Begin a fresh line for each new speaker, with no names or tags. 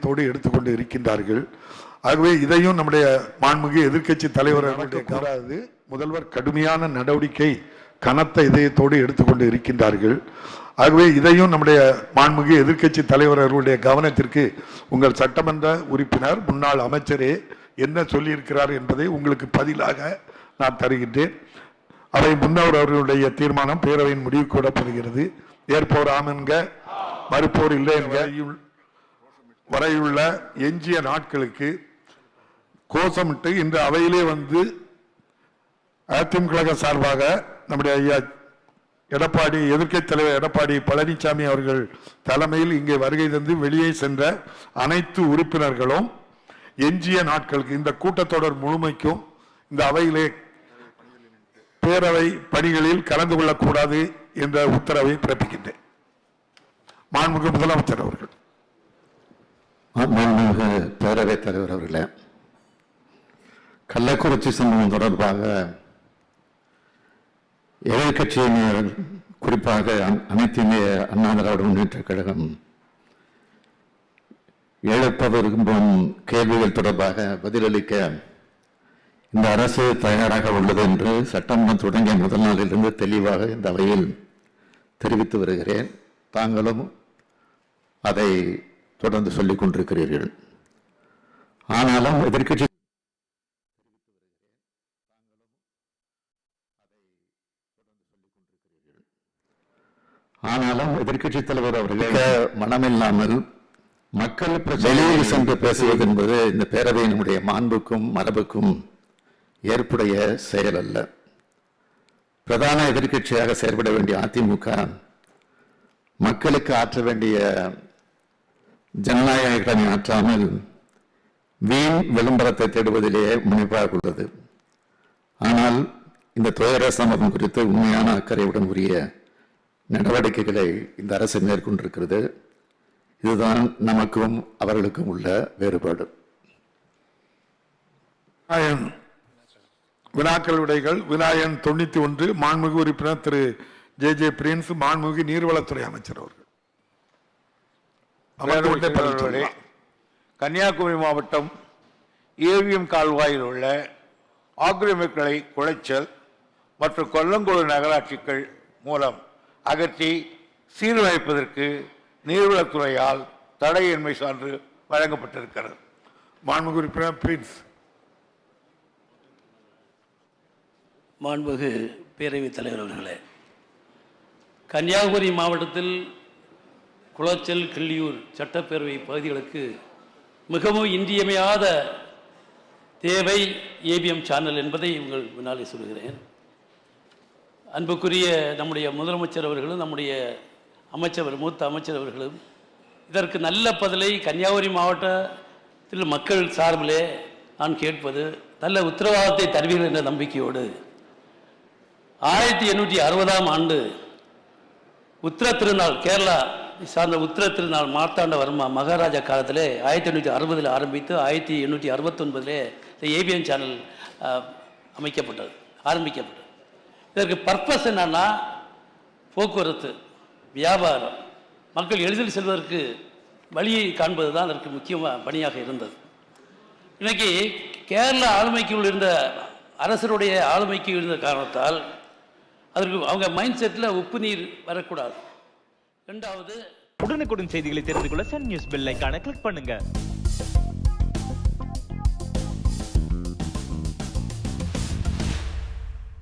இதயத்தோடு எடுத்துக்கொண்டு இருக்கின்றார்கள். ஆகவே இதையும் நம்முடைய மாண்புமிகு எதிர்க்கட்சி தலைவர் கூடாது. முதல்வர் கடுமையான நடவடிக்கை கனத்த இதயத்தோடு எடுத்துக்கொண்டு இருக்கின்றார்கள். ஆகவே இதையும் நம்முடைய மாண்புமிகு எதிர்க்கட்சி தலைவர் அவர்களுடைய கவனத்திற்கு உங்கள் சட்டமன்ற உறுப்பினர் முன்னாள் அமைச்சரே என்ன சொல்லியிருக்கிறார் என்பதை உங்களுக்கு பதிலாக நான் தருகின்றேன். அவை முன்னவர் அவர்களுடைய தீர்மானம் பேரவையின் முடிவு கூடப்படுகிறது. ஏற்போர் ஆம் என்க, மறுப்போர் இல்லை என்க. வரையுள்ள எஞ்சிய நாட்களுக்கு கோஷமிட்டு இன்று அவையிலே வந்து அதிமுக சார்பாக நம்முடைய ஐயா எடப்பாடி எதிர்க்கட்சி தலைவர் எடப்பாடி பழனிசாமி அவர்கள் தலைமையில் இங்கே வருகை தந்து வெளியே சென்ற அனைத்து உறுப்பினர்களும் எஞ்சிய நாட்களுக்கு இந்த கூட்டத்தொடர் முழுமைக்கும் இந்த அவையிலே பேரவை பணிகளில் கலந்து கொள்ளக்கூடாது என்ற உத்தரவை பிறப்பிக்கின்றேன். மாண்புமிகு முதலமைச்சர் அவர்கள்.
மாண்புமிகு பேரவைத் தலைவர் அவர்களே, கள்ளக்குறிச்சி சம்பவம் தொடர்பாக எதிர்கட்சியினர் குறிப்பாக அனைத்து இந்திய அண்ணா திராவிட முன்னேற்ற கழகம் எழுப்ப விரும்பும் கேள்விகள் தொடர்பாக பதிலளிக்க இந்த அரசு தயாராக உள்ளது என்று சட்டமன்றம் தொடங்கிய முதல் நாளிலிருந்து தெளிவாக இந்த அவையில் தெரிவித்து வருகிறேன். தாங்களும் அதை தொடர்ந்து சொல்லிக் கொண்டிருக்கிறீர்கள். ஆனாலும் எதிர்க்கட்சி தலைவர் அவர்கள் மனமில்லாமல் மக்கள் வெளியில் சென்று பேசுவது என்பது இந்த பேரவையினுடைய மாண்புக்கும் மரபுக்கும் ஏற்புடைய செயல் அல்ல. பிரதான எதிர்க்கட்சியாக செயல்பட வேண்டிய அதிமுக மக்களுக்கு ஆற்ற வேண்டிய ஜனநாயக கடனை ஆற்றாமல் வீண் விளம்பரத்தை தேடுவதிலேயே முனைப்பாக உள்ளது. ஆனால் இந்த துயர சம்பவம் குறித்து உண்மையான அக்கறையுடன் உரிய நடவடிக்கைகளை இந்த அரசு மேற்கொண்டிருக்கிறது. இதுதான் நமக்கும் அவர்களுக்கும் உள்ள வேறுபாடு.
வினாக்கள் விடைகள். வினாயன் 91 மாண்புமிகு உறுப்பினர் திரு ஜே பிரின்ஸ், மாண்புமிகு நீர்வளத்துறை அமைச்சர் அவர்கள்.
கன்னியாகுமரி மாவட்டம் ஏவிஎம் கால்வாயில் உள்ள ஆக்கிரமிப்புகளை குளைச்சல் மற்றும் கொல்லங்கோடு நகராட்சிகள் மூலம் அகற்றி சீரமைப்பதற்கு நீர்வளத்துறையால் தடையின்மை சான்று வழங்கப்பட்டிருக்கிறது.
மாண்புமிகு உறுப்பினர் பிரின்ஸ்.
மாண்புமிகு பேரவைத் தலைவர் அவர்களே, கன்னியாகுமரி மாவட்டத்தில் குளச்சல், கிள்ளியூர் சட்டப்பேரவை பகுதிகளுக்கு மிகவும் இன்றியமையாத தேவை ஏபிஎம் சேனல் என்பதை உங்கள் முன்னாலே சொல்கிறேன். அன்புக்குரிய நம்முடைய முதலமைச்சர் அவர்களும் நம்முடைய மூத்த அமைச்சர் அவர்களும் இதற்கு நல்ல பதிலை கன்னியாகுமரி மாவட்டத்தில் மக்கள் சார்பிலே நான் கேட்பது நல்ல உத்தரவாதத்தை தருவீர்கள் என்ற நம்பிக்கையோடு 1860ஆம் ஆண்டு உத்திர திருநாள், கேரளா சார்ந்த உத்திர திருநாள் மார்த்தாண்ட வர்மா மகாராஜா காலத்தில் 1860 ஆரம்பித்து 1869 இந்த ஏபிஎம் சேனல் ஆரம்பிக்கப்பட்டது. இதற்கு பர்பஸ் என்னன்னா, போக்குவரத்து, வியாபாரம், மக்கள் எளிதில் செல்வதற்கு வழியை காண்பது தான் அதற்கு முக்கியமாக பணியாக இருந்தது. இன்றைக்கி கேரளா ஆளுமைக்குள் இருந்த அரசருடைய ஆளுமைக்கு இருந்த காரணத்தால் அதற்கு அவங்க மைண்ட் செட்டில் உப்பு நீர் வரக்கூடாது. ரெண்டாவது,
உடனுக்குடன் செய்திகளை தெரிந்து கொள்ள சன் நியூஸ் பெல் ஐகானை கிளிக் பண்ணுங்க.